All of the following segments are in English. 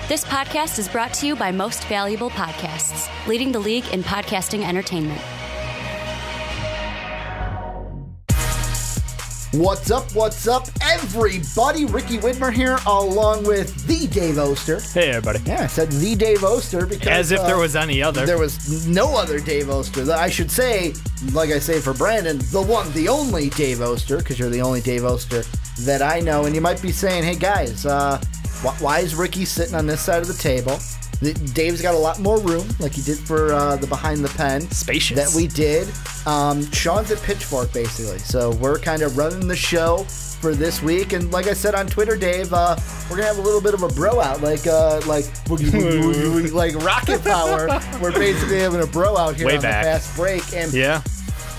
This podcast is brought to you by Most Valuable Podcasts, leading the league in podcasting entertainment. What's up, everybody? Ricky Widmer here, along with the Dave Oster. Hey, everybody. Yeah, I said the Dave Oster because... As if there was any other. There was no other Dave Oster. I should say, like I say for Brandon, the one, the only Dave Oster, because you're the only Dave Oster that I know. And you might be saying, hey, guys, why is Ricky sitting on this side of the table? Dave's got a lot more room, like he did for the Behind the Pen. Spacious. That we did. Sean's at Pitchfork, basically. So we're kind of running the show for this week. And like I said on Twitter, Dave, we're going to have a little bit of a bro out, like rocket power. We're basically having a bro out here on the fast break. And yeah.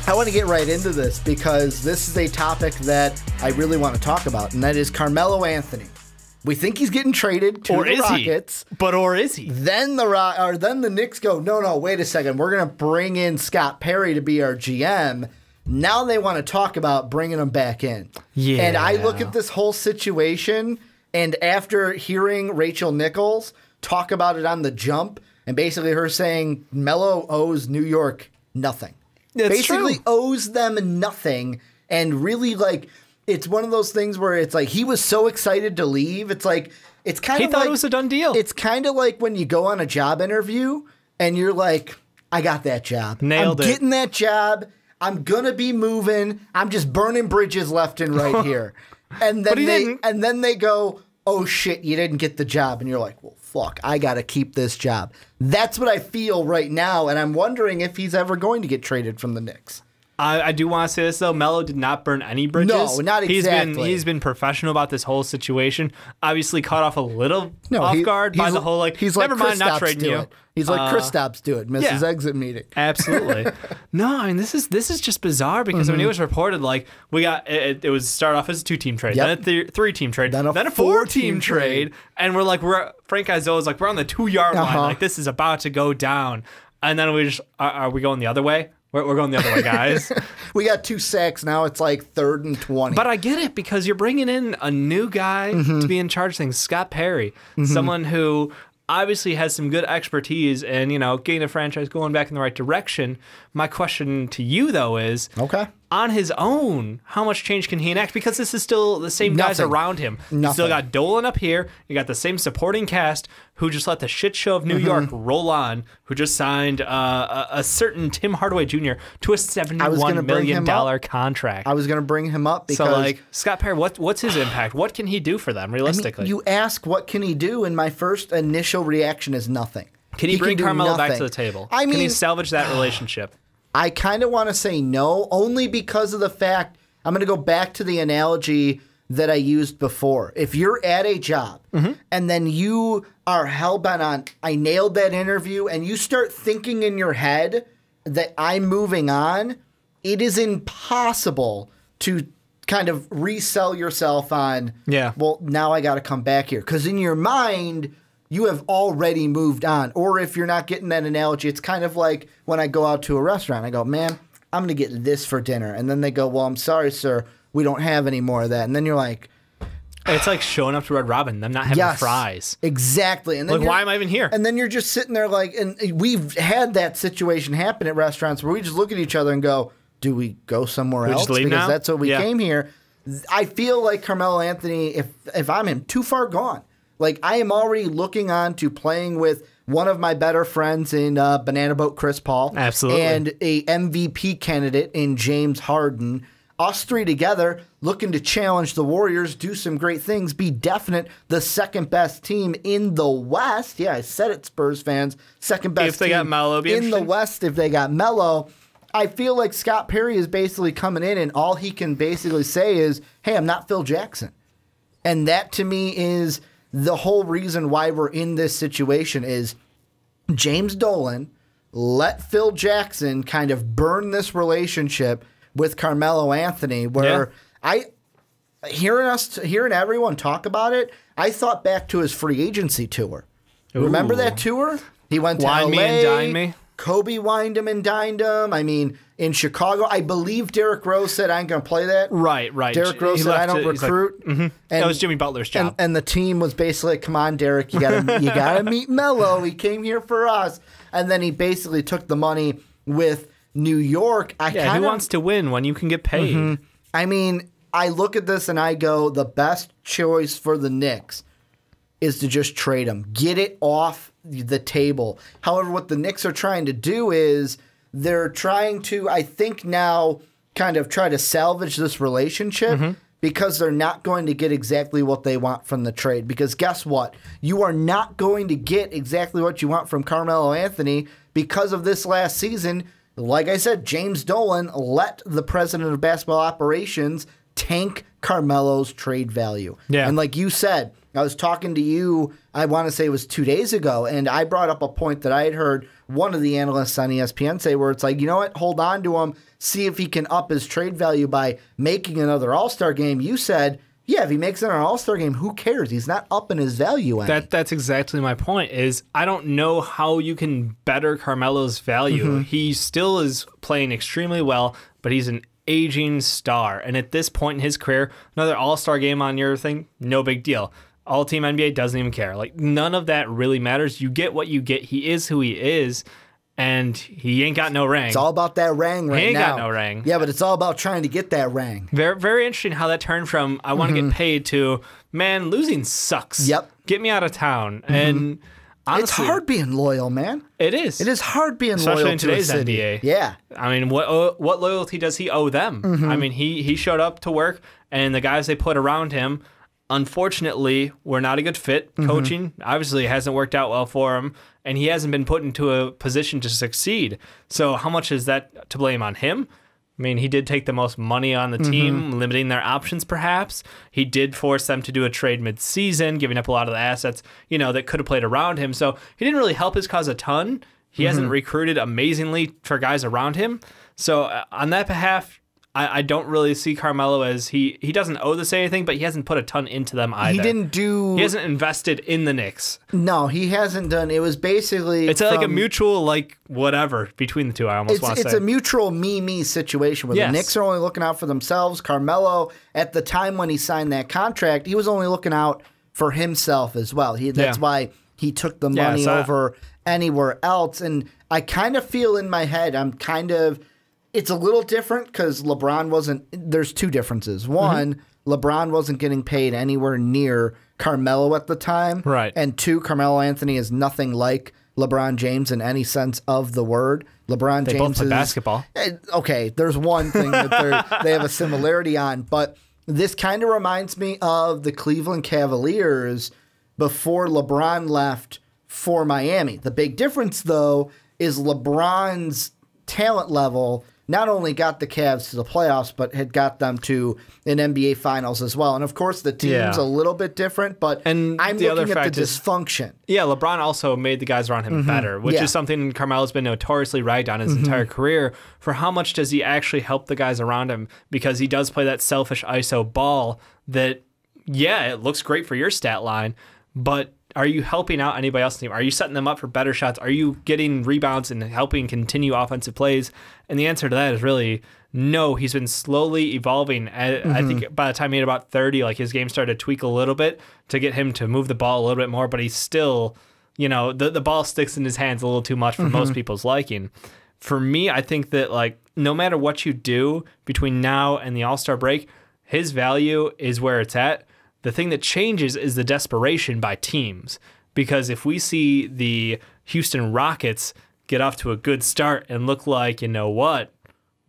I want to get right into this because this is a topic that I really want to talk about, and that is Carmelo Anthony. We think he's getting traded to the Rockets. Or is he? Then the Knicks go, no, wait a second. We're going to bring in Scott Perry to be our GM. Now they want to talk about bringing him back in. Yeah. And I look at this whole situation, and after hearing Rachel Nichols talk about it on The Jump, and basically her saying Melo owes New York nothing. That's basically true. Owes them nothing, and really like... It's one of those things where it's like he was so excited to leave. It's like it's kind of he thought it was a done deal. It's kind of like when you go on a job interview and you're like, I got that job. Nailed it. I'm getting that job. I'm gonna be moving. I'm just burning bridges left and right here. And then they go, oh shit, you didn't get the job. And you're like, well, fuck, I gotta keep this job. That's what I feel right now, and I'm wondering if he's ever going to get traded from the Knicks. I do want to say this, though. Melo did not burn any bridges. No, not exactly. He's been professional about this whole situation. Obviously caught off a little off guard by the whole, like, he's never like mind, not trading you. He's like Kristaps do it, Mrs. Exit meeting. Absolutely. No, I mean, this is just bizarre because when it was reported, like, we got, it was start off as a 2-team trade, then a 3-team trade, then a 4-team trade, and we're like, Frank Izo's like, we're on the 2-yard line, like, this is about to go down. And then we just, are we going the other way? We're going the other way, guys. We got 2 sacks. Now it's like 3rd and 20. But I get it because you're bringing in a new guy to be in charge of things, Scott Perry, someone who obviously has some good expertise and, getting the franchise going back in the right direction. My question to you, though, is on his own, how much change can he enact? Because this is still the same guys around him. You still got Dolan up here. You got the same supporting cast who just let the shit show of New York roll on, who just signed a certain Tim Hardaway Jr. to a $71 million contract. I was going to bring him up because... So, like, Scott Perry, what's his impact? What can he do for them, realistically? I mean, you ask, what can he do? And my first initial reaction is nothing. Can he bring Carmelo back to the table? Can he salvage that relationship? I kind of want to say no, only because of the fact, I'm going to go back to the analogy that I used before. If you're at a job and then you are hell-bent on, I nailed that interview, and you start thinking in your head that I'm moving on, it is impossible to kind of resell yourself on, well, now I got to come back here. Because in your mind... you have already moved on. Or if you're not getting that analogy, it's kind of like when I go out to a restaurant. I go, man, I'm going to get this for dinner. And then they go, well, I'm sorry, sir. We don't have any more of that. And then you're like... It's like showing up to Red Robin, them not having fries. Exactly. And then like, why am I even here? And then you're just sitting there like... And we've had that situation happen at restaurants where we just look at each other and go, do we go somewhere else? Just leave because now? That's what we came here. I feel like Carmelo Anthony, if I'm him, too far gone. Like, I am already looking on to playing with one of my better friends in Banana Boat Chris Paul. Absolutely. And a MVP candidate in James Harden. Us three together looking to challenge the Warriors, do some great things, be definite the second best team in the West. Yeah, I said it, Spurs fans. Second best if they team got Melo, in the West if they got Melo. I feel like Scott Perry is basically coming in and all he can basically say is, hey, I'm not Phil Jackson. And that to me is... the whole reason why we're in this situation is James Dolan let Phil Jackson kind of burn this relationship with Carmelo Anthony, where hearing everyone talk about it, I thought back to his free agency tour. Ooh. Remember that tour? He went to Wine LA. Me and Dine Me. Kobe wined him and dined him. I mean, in Chicago, I believe Derrick Rose said, I ain't going to play that. Right. Derrick Rose said, I don't recruit. Like, that was Jimmy Butler's job. And the team was basically, come on, Derrick, you gotta meet Melo. He came here for us. And then he basically took the money with New York. Who wants to win when you can get paid? I mean, I look at this and I go, the best choice for the Knicks is to just trade him. Get it off the table. However, what the Knicks are trying to do is they're trying to, I think now, kind of try to salvage this relationship because they're not going to get exactly what they want from the trade. Because guess what? You are not going to get exactly what you want from Carmelo Anthony because of this last season. Like I said, James Dolan let the president of basketball operations tank Carmelo's trade value. Yeah. And like you said, I was talking to you, I want to say it was 2 days ago, and I brought up a point that I had heard one of the analysts on ESPN say where it's like, you know what, hold on to him, see if he can up his trade value by making another All-Star game. You said, yeah, if he makes another All-Star game, who cares? He's not upping his value any. That's exactly my point, is I don't know how you can better Carmelo's value. He still is playing extremely well, but he's an aging star. And at this point in his career, another All-Star game on your thing, no big deal. All-Team NBA doesn't even care. Like, none of that really matters. You get what you get. He is who he is, and he ain't got no ring. It's all about that ring right now. He ain't got no ring. Yeah, but it's all about trying to get that ring. Very, very interesting how that turned from, I want to get paid, to, man, losing sucks. Yep. Get me out of town. And honestly, it's hard being loyal, man. It is. It is hard being especially loyal in to today's a city. NBA. Yeah. I mean, what loyalty does he owe them? I mean, he showed up to work, and the guys they put around him, unfortunately, were not a good fit. Coaching obviously hasn't worked out well for him, and he hasn't been put into a position to succeed. So how much is that to blame on him? I mean, he did take the most money on the team, limiting their options perhaps. He did force them to do a trade mid-season, giving up a lot of the assets, that could have played around him. So he didn't really help his cause a ton. He hasn't recruited amazingly for guys around him. So on that behalf, I don't really see Carmelo as he doesn't owe this anything, but he hasn't put a ton into them either. He hasn't invested in the Knicks. No, he hasn't done. It was basically like a mutual whatever between the two. I almost want to say it's a mutual me situation where the Knicks are only looking out for themselves. Carmelo, at the time when he signed that contract, he was only looking out for himself as well. That's why he took the money over anywhere else. And I kind of feel in my head, it's a little different because LeBron wasn't. There's two differences. One, LeBron wasn't getting paid anywhere near Carmelo at the time. Right. And two, Carmelo Anthony is nothing like LeBron James in any sense of the word. They both play basketball. Okay, there's one thing that they have a similarity on, but this kind of reminds me of the Cleveland Cavaliers before LeBron left for Miami. The big difference, though, is LeBron's talent level not only got the Cavs to the playoffs, but had got them to an NBA Finals as well. And, of course, the team's a little bit different, but I'm looking at the dysfunction. LeBron also made the guys around him better, which is something Carmelo's been notoriously ragged on his entire career. For how much does he actually help the guys around him? Because he does play that selfish ISO ball that, it looks great for your stat line, but are you helping out anybody else on the team? Are you setting them up for better shots? Are you getting rebounds and helping continue offensive plays? And the answer to that is really no. He's been slowly evolving. I think by the time he hit about 30, his game started to tweak a little bit to get him to move the ball a little bit more, but he's still, the ball sticks in his hands a little too much for most people's liking. For me, I think that no matter what you do between now and the All-Star break, his value is where it's at. The thing that changes is the desperation by teams. Because if we see the Houston Rockets get off to a good start and look like,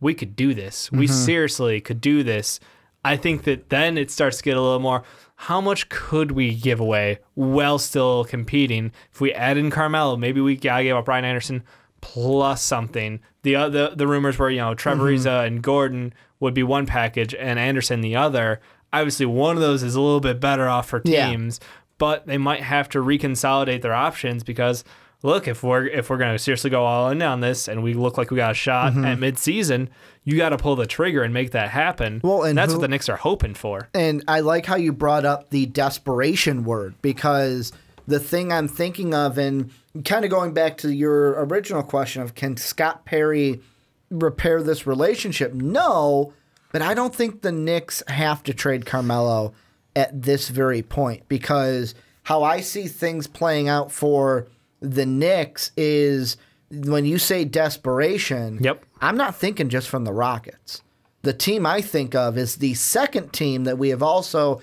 we could do this. We seriously could do this. I think that then it starts to get a little more, how much could we give away while still competing? If we add in Carmelo, maybe we gotta give up Brian Anderson plus something. The rumors were, Trevor Ariza and Gordon would be one package and Anderson the other. Obviously, one of those is a little bit better off for teams, but they might have to reconsolidate their options because, look, if we're going to seriously go all in on this and we look like we got a shot at midseason, you got to pull the trigger and make that happen. Well, and that's what the Knicks are hoping for. And I like how you brought up the desperation word because the thing I'm thinking of, and kind of going back to your original question of can Scott Perry repair this relationship? No, but I don't think the Knicks have to trade Carmelo at this very point, because how I see things playing out for the Knicks is when you say desperation, I'm not thinking just from the Rockets. The team I think of is the second team that we have also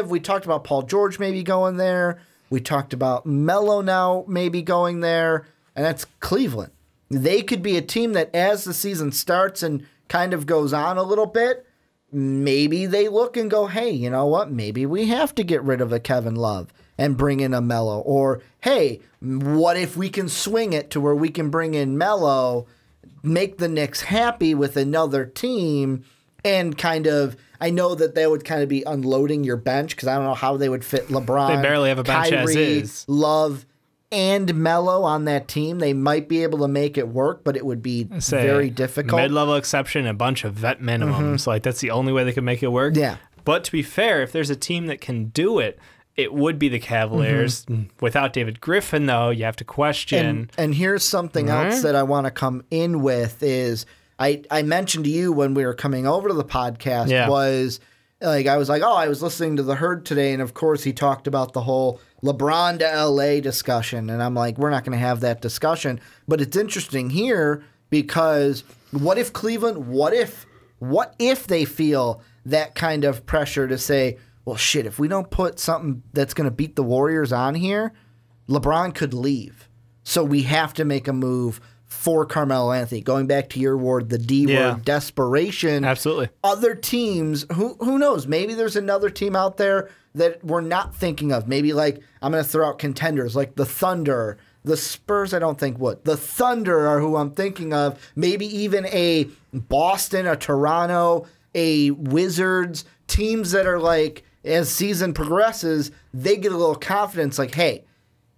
we talked about Paul George maybe going there. We talked about Melo now maybe going there, and that's Cleveland. They could be a team that as the season starts and kind of goes on a little bit, maybe they look and go, hey, you know what? Maybe we have to get rid of a Kevin Love and bring in a Melo. Or, hey, what if we can swing it to where we can bring in Melo, make the Knicks happy with another team, and I know that they would kind of be unloading your bench because I don't know how they would fit LeBron. They barely have a bench Kyrie, as is. Love, and Melo on that team. They might be able to make it work, but it would be very difficult. Mid-level exception, a bunch of vet minimums. Like, that's the only way they could make it work. Yeah. But to be fair, if there's a team that can do it, it would be the Cavaliers. Without David Griffin, though, you have to question. And here's something else that I want to come in with is I mentioned to you when we were coming over to the podcast was I was like, I was listening to The Herd today, and of course he talked about the whole LeBron to LA discussion, and I'm like, we're not going to have that discussion. But it's interesting here because what if Cleveland, what if they feel that kind of pressure to say, well, shit, if we don't put something that's going to beat the Warriors on here, LeBron could leave. So we have to make a move for Carmelo Anthony. Going back to your word, the D word, desperation. Absolutely. Other teams, who knows? Maybe there's another team out there that we're not thinking of. Maybe I'm going to throw out contenders like the Thunder. The Spurs, I don't think would. The Thunder are who I'm thinking of. Maybe even a Boston, a Toronto, a Wizards. Teams that are as season progresses, they get a little confidence hey,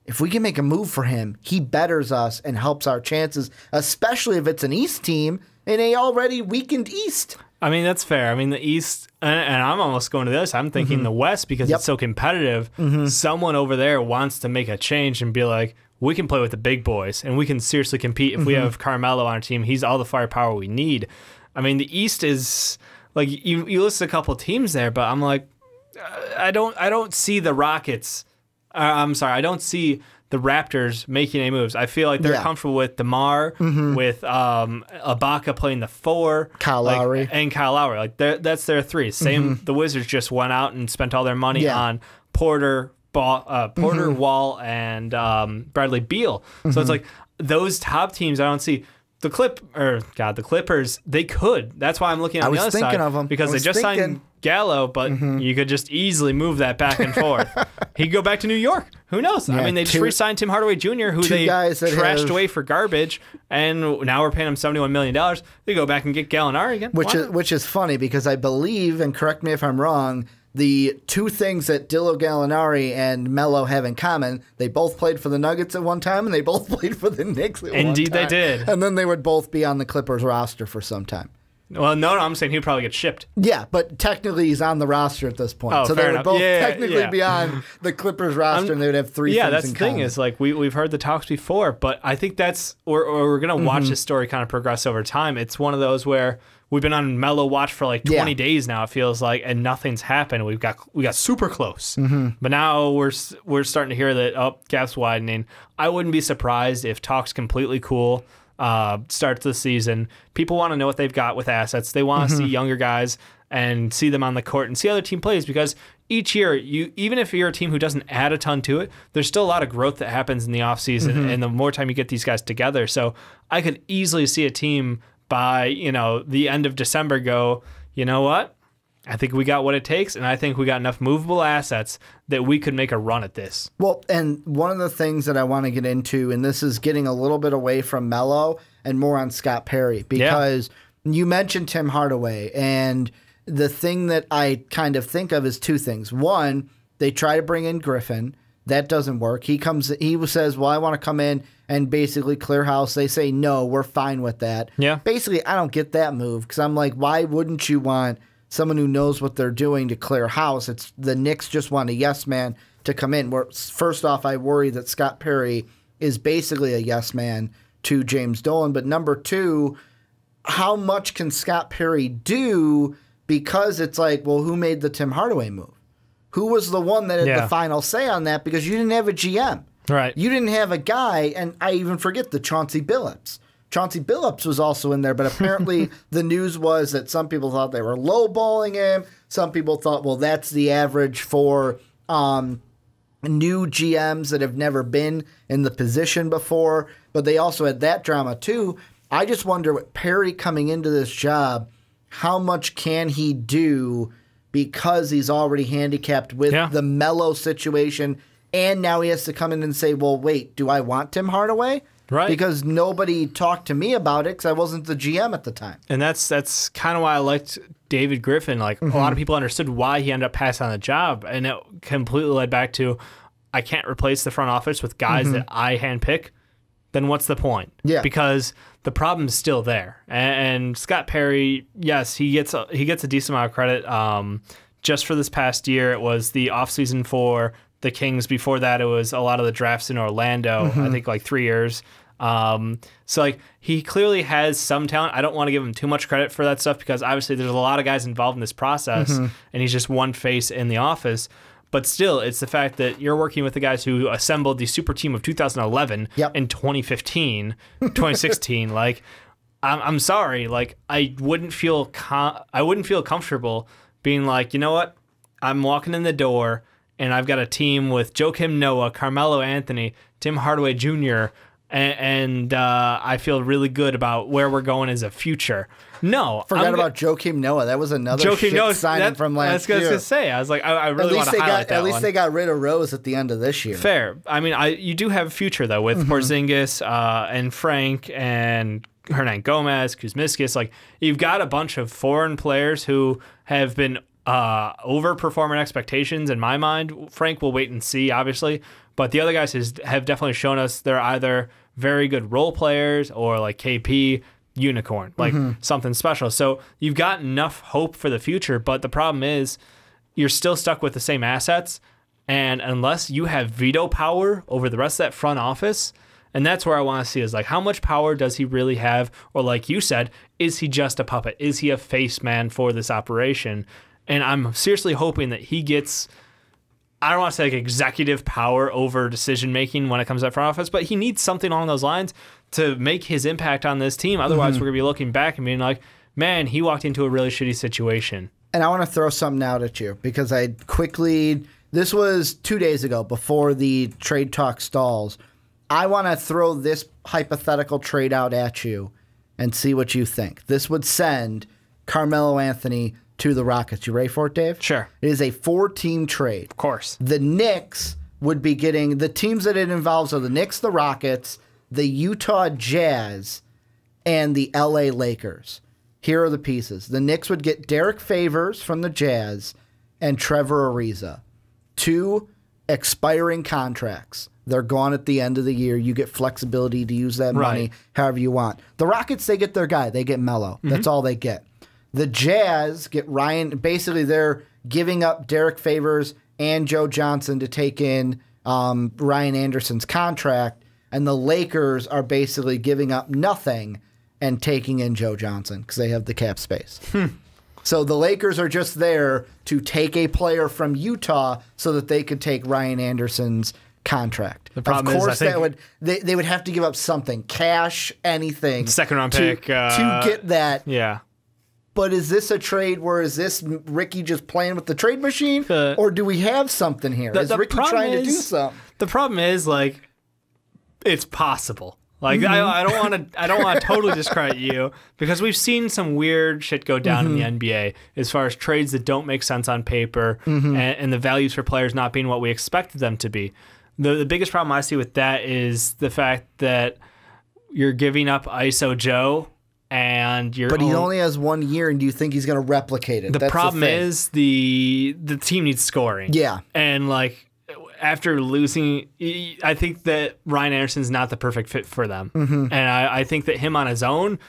if we can make a move for him, he betters us and helps our chances, especially if it's an East team in a already weakened East. I mean, that's fair. I mean, the East, and I'm almost going to this, I'm thinking the West because it's so competitive. Someone over there wants to make a change and be like, we can play with the big boys and we can seriously compete. If we have Carmelo on our team, he's all the firepower we need. I mean, the East is, you list a couple teams there, but I'm like, I don't see the Rockets. I don't see the Raptors making any moves. I feel like they're comfortable with DeMar, with Ibaka playing the 4, Kyle Lowry, and Kyle Lowry. That's their 3. Same. The Wizards just went out and spent all their money on Porter, Wall, and Bradley Beal. So it's those top teams. I don't see. The Clippers, they could. That's why I'm looking on the other side. I was thinking of them. Because they just signed Gallo, but you could just easily move that back and forth. He'd go back to New York. Who knows? I mean, they just re-signed Tim Hardaway Jr., who they trashed away for garbage, and now we're paying him $71 million. They go back and get Gallinari again. Which is funny because I believe, and correct me if I'm wrong, the two things that Dillo Gallinari and Melo have in common, they both played for the Nuggets at one time, and they both played for the Knicks at one time. Indeed, they did. And then they would both be on the Clippers roster for some time. Well, no, I'm saying he'd probably get shipped. Yeah, but technically he's on the roster at this point. Oh, so they would both technically be on the Clippers roster, and they would have 3 things in common. Yeah, that's the thing is, we've heard the talks before, but I think we're going to watch this story kind of progress over time. It's one of those where we've been on Melo watch for 20 days now, it feels like, and nothing's happened. We got super close. But now we're starting to hear that, gap's widening. I wouldn't be surprised if talks completely cool. Starts the season. People want to know what they've got with assets. They want to see younger guys and see them on the court and see how the team plays, because each year, even if you're a team who doesn't add a ton to it, there's still a lot of growth that happens in the offseason, and the more time you get these guys together. So I could easily see a team by the end of December go, you know what? I think we got what it takes, and I think we got enough movable assets that we could make a run at this. Well, and one of the things that I want to get into, and this is getting a little bit away from Melo and more on Scott Perry, because you mentioned Tim Hardaway, and the thing that I kind of think of is 2 things. One, they try to bring in Griffin. That doesn't work. He says, well, I want to come in and basically clear house. They say, no, we're fine with that. Yeah. Basically, I don't get that move, because I'm like, why wouldn't you want someone who knows what they're doing to clear house. It's the Knicks just want a yes man to come in. First off, I worry that Scott Perry is basically a yes man to James Dolan. But number two, how much can Scott Perry do? Because it's like, well, who made the Tim Hardaway move? Who was the one that had the final say on that? Because you didn't have a GM. Right. You didn't have a guy, and I even forget the Chauncey Billups. Chauncey Billups was also in there, but apparently the news was that some people thought they were lowballing him. Some people thought, well, that's the average for new GMs that have never been in the position before. But they also had that drama too. I just wonder what Perry coming into this job, how much can he do because he's already handicapped with the Melo situation, and now he has to come in and say, well, wait, do I want Tim Hardaway? Right. Because nobody talked to me about it because I wasn't the GM at the time. And that's kind of why I liked David Griffin. Like, a lot of people understood why he ended up passing on the job, and it completely led back to, I can't replace the front office with guys that I handpick. Then what's the point? Yeah. Because the problem's still there. And Scott Perry, yes, he gets a decent amount of credit. Just for this past year, it was the offseason for the Kings. Before that, it was a lot of the drafts in Orlando, I think like 3 years. So like he clearly has some talent. I don't want to give him too much credit for that stuff because obviously there's a lot of guys involved in this process and he's just one face in the office. But still, it's the fact that you're working with the guys who assembled the super team of 2011 in 2015, 2016. Like, I'm sorry. Like, I wouldn't feel comfortable being like, you know what? I'm walking in the door and I've got a team with Joakim Noah, Carmelo Anthony, Tim Hardaway Jr., and I feel really good about where we're going as a future. No. Forgot about Joakim Noah. That was another signing from last year. I was going to say. I was like, I really want to highlight that At least they got rid of Rose at the end of this year. Fair. I mean, you do have a future, though, with Porzingis and Frank and Hernan Gomez, Kuzmiskis. Like, you've got a bunch of foreign players who have been overperforming expectations in my mind. Frank will wait and see, obviously. But the other guys have definitely shown us they're either very good role players or like KP, unicorn, like something special. So you've got enough hope for the future, but the problem is you're still stuck with the same assets. And unless you have veto power over the rest of that front office, and that's where I want to see is like, how much power does he really have? Or like you said, is he just a puppet? Is he a face man for this operation? And I'm seriously hoping that he gets, I don't want to say like executive power over decision making when it comes to that front office, but he needs something along those lines to make his impact on this team. Otherwise, we're going to be looking back and being like, man, he walked into a really shitty situation. And I want to throw something out at you because this was 2 days ago before the trade talk stalls. I want to throw this hypothetical trade out at you and see what you think. This would send Carmelo Anthony to the Rockets. You ready for it, Dave? Sure. It is a 4-team trade. Of course. The Knicks would be getting, the teams that it involves are the Knicks, the Rockets, the Utah Jazz, and the LA Lakers. Here are the pieces. The Knicks would get Derek Favors from the Jazz and Trevor Ariza. 2 expiring contracts. They're gone at the end of the year. You get flexibility to use that money however you want. The Rockets, they get their guy. They get Melo. That's all they get. The Jazz get Ryan. Basically, they're giving up Derek Favors and Joe Johnson to take in Ryan Anderson's contract. And the Lakers are basically giving up nothing and taking in Joe Johnson because they have the cap space. So the Lakers are just there to take a player from Utah so that they could take Ryan Anderson's contract. The problem of course, is, I think they would have to give up something, cash, anything, second-round pick to get that. Yeah. But is this a trade where is this Ricky just playing with the trade machine, or do we have something here? Is Ricky trying to do something? The problem is, like, it's possible. Like, I don't want to totally discredit you because we've seen some weird shit go down in the NBA as far as trades that don't make sense on paper and the values for players not being what we expected them to be. The biggest problem I see with that is the fact that you're giving up ISO Joe. But he only has 1 year, and do you think he's going to replicate it? The problem is the team needs scoring. Yeah. And, like, after losing, I think that Ryan Anderson's not the perfect fit for them. And I think that him on his own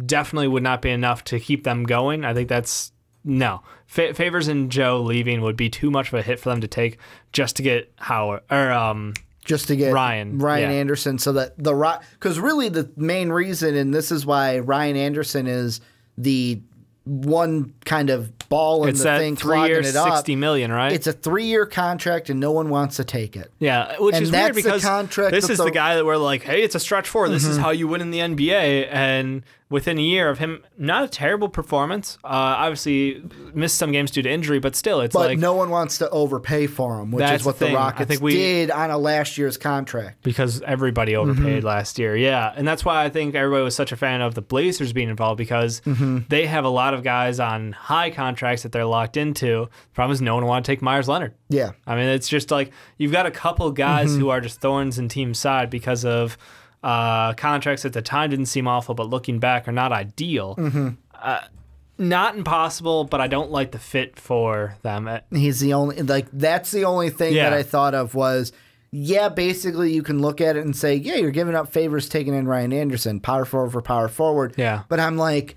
definitely would not be enough to keep them going. I think that's no. Favors and Joe leaving would be too much of a hit for them to take just to get Howard or just to get Ryan Anderson, so that because really the main reason, and this is why Ryan Anderson is the one kind of ball in the thing, 3 years, clogging it up. $60 million, right? It's a 3-year contract, and no one wants to take it. Yeah, which is weird because this is the guy that we're like, hey, it's a stretch four. This is how you win in the NBA. And within a year of him, not a terrible performance. Obviously, missed some games due to injury, but still, But no one wants to overpay for him, which is what the Rockets did on a last year's contract. Because everybody overpaid last year, yeah. And that's why I think everybody was such a fan of the Blazers being involved, because they have a lot of guys on high contracts that they're locked into. The problem is no one want to take Myers Leonard. Yeah. I mean, it's just like you've got a couple guys who are just thorns in team side because of contracts at the time didn't seem awful, but looking back are not ideal. Not impossible, but I don't like the fit for them. He's the only, that's the only thing that I thought of was, basically you can look at it and say, you're giving up Favors taking in Ryan Anderson, power forward for power forward. Yeah. But I'm like,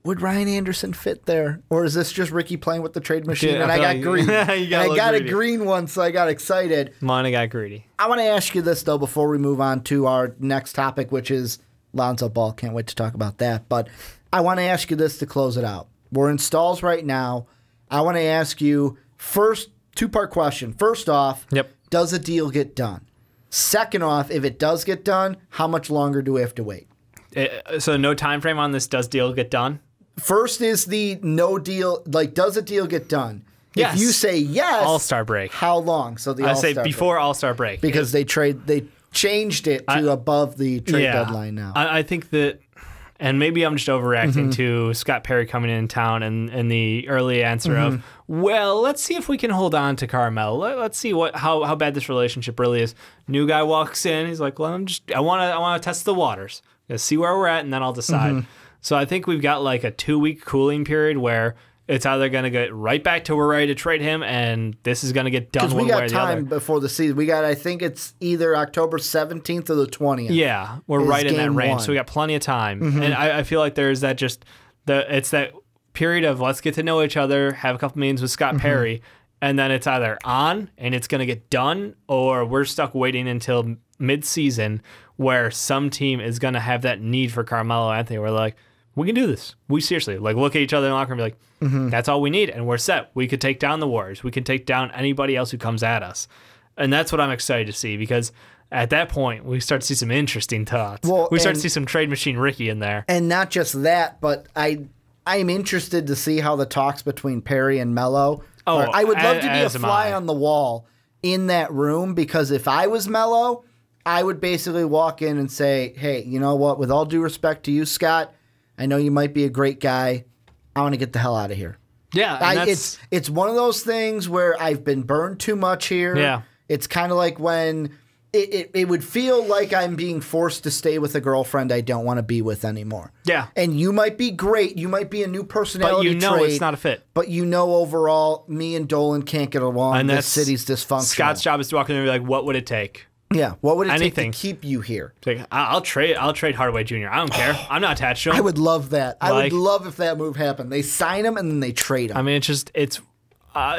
would Ryan Anderson fit there? Or is this just Ricky playing with the trade machine? Yeah, and I got green. I got greedy. a green one, so I got excited. Mine got greedy. I want to ask you this, though, before we move on to our next topic, which is Lonzo Ball. Can't wait to talk about that. But I want to ask you this to close it out. We're in stalls right now. I want to ask you, first, two-part question. First off, does a deal get done? Second off, if it does get done, how much longer do we have to wait? So no time frame on this, does deal get done? First is the no deal, does a deal get done? Yes. If you say yes, All-Star break. How long? So I say before All-Star break. Because they changed it to above the trade deadline now. I think that, and maybe I'm just overreacting to Scott Perry coming in town and the early answer of, well, let's see if we can hold on to Carmelo. Let's see how bad this relationship really is. New guy walks in, he's like, well, I want to test the waters. See where we're at, and then I'll decide. So I think we've got like a 2-week cooling period where it's either going to get right back to we're ready to trade him, and this is going to get done one way or the other. Because we got time before the season. I think it's either October 17th or the 20th. Yeah, we're right in that range, so we got plenty of time. And I feel like there's that it's that period of let's get to know each other, have a couple meetings with Scott Perry, and then it's either on and it's going to get done, or we're stuck waiting until mid-season where some team is going to have that need for Carmelo Anthony. We're like, we can do this. We seriously look at each other in the locker room and be like, that's all we need, and we're set. We could take down the Warriors. We can take down anybody else who comes at us. And that's what I'm excited to see, because at that point, we start to see some interesting thoughts. We start to see some trade machine Ricky in there. And not just that, but I'm interested to see how the talks between Perry and Melo are. I would love to be a fly on the wall in that room, because if I was Melo, I would basically walk in and say, hey, you know what? With all due respect to you, Scott, I know you might be a great guy. I want to get the hell out of here. Yeah, it's one of those things where I've been burned too much here. Yeah, it's kind of like when it would feel like I'm being forced to stay with a girlfriend I don't want to be with anymore. Yeah, and you might be great. You might be a new personality, but you know trait, it's not a fit. But overall, me and Dolan can't get along. And this city's dysfunctional. Scott's job is to walk in and be like, "What would it take?" Yeah, what would it take to keep you here? Like, I'll trade Hardaway Jr. I don't care. I'm not attached to him. I would love that. I would love if that move happened. They sign him and then they trade him. I mean, it's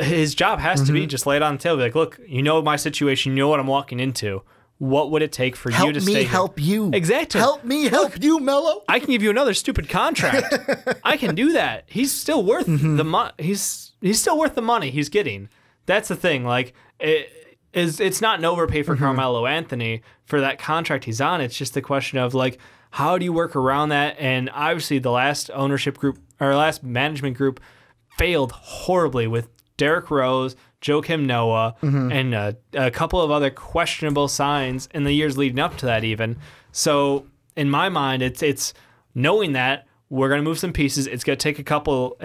his job has to be just lay it on the table. Be like, look, you know my situation. You know what I'm walking into. What would it take for you to stay here? Help you. Exactly. Help me help you, Melo. I can give you another stupid contract. I can do that. He's still worth the money. He's still worth the money he's getting. That's the thing. Like, it's not an overpay for Carmelo Anthony for that contract he's on. It's just the question of, like, how do you work around that? And obviously the last ownership group, or last management group, failed horribly with Derrick Rose, Joakim Noah, and a couple of other questionable signs in the years leading up to that even. So in my mind, it's knowing that we're going to move some pieces. It's going to take a couple...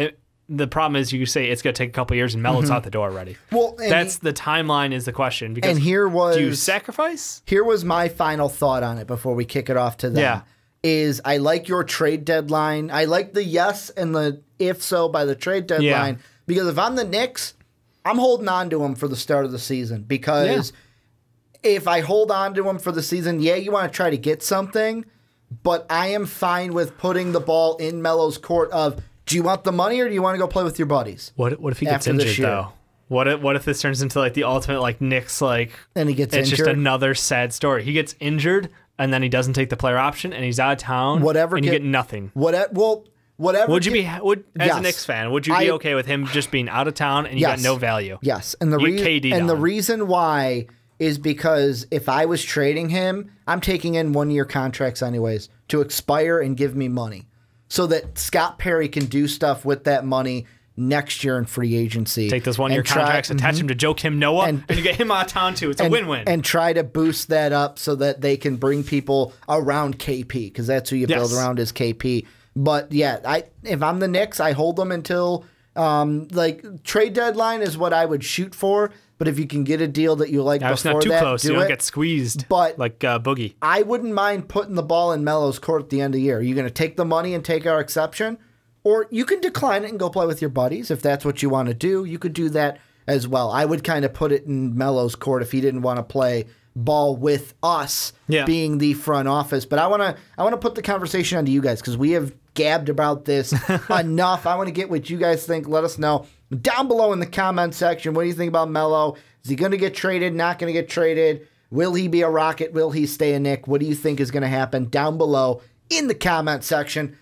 The problem is, you say it's going to take a couple years, and Melo's out the door already. Well, that's the timeline is the question. Because do you sacrifice? Here was my final thought on it before we kick it off to them. Yeah. Is I like your trade deadline. I like the yes and the if so by the trade deadline. Yeah. Because if I'm the Knicks, I'm holding on to him for the start of the season. Because if I hold on to him for the season, you want to try to get something, but I am fine with putting the ball in Melo's court of Do you want the money or do you want to go play with your buddies? What if he gets After this injured year. though? What if this turns into like the ultimate like Knicks like And he gets it's injured? just another sad story. He gets injured and then he doesn't take the player option and he's out of town. Whatever and you get- get nothing. Whatever. Would you be as Yes. a Knicks fan? Would you be okay with him just being out of town and you got no value? Yes, and You get KD the down. reason why is because if I was trading him, I'm taking in 1-year contracts anyways to expire and give me money, so that Scott Perry can do stuff with that money next year in free agency. Take those 1-year contracts, attach him to Joakim Noah, and you get him out of town too. It's a win-win. And try to boost that up so that they can bring people around KP, because that's who you build around is KP. But yeah, if I'm the Knicks, I hold them until trade deadline is what I would shoot for. But if you can get a deal that you like it's before not too that, close. do You don't it. get squeezed. But like Boogie. I wouldn't mind putting the ball in Melo's court at the end of the year. Are you going to take the money and take our exception? Or you can decline it and go play with your buddies if that's what you want to do. You could do that as well. I would kind of put it in Melo's court if he didn't want to play ball with us being the front office. But I want to put the conversation onto you guys because we have gabbed about this enough. I want to get what you guys think. Let us know down below in the comment section. What do you think about Melo? Is he going to get traded? Not going to get traded? Will he be a Rocket? Will he stay a Knick? What do you think is going to happen down below in the comment section?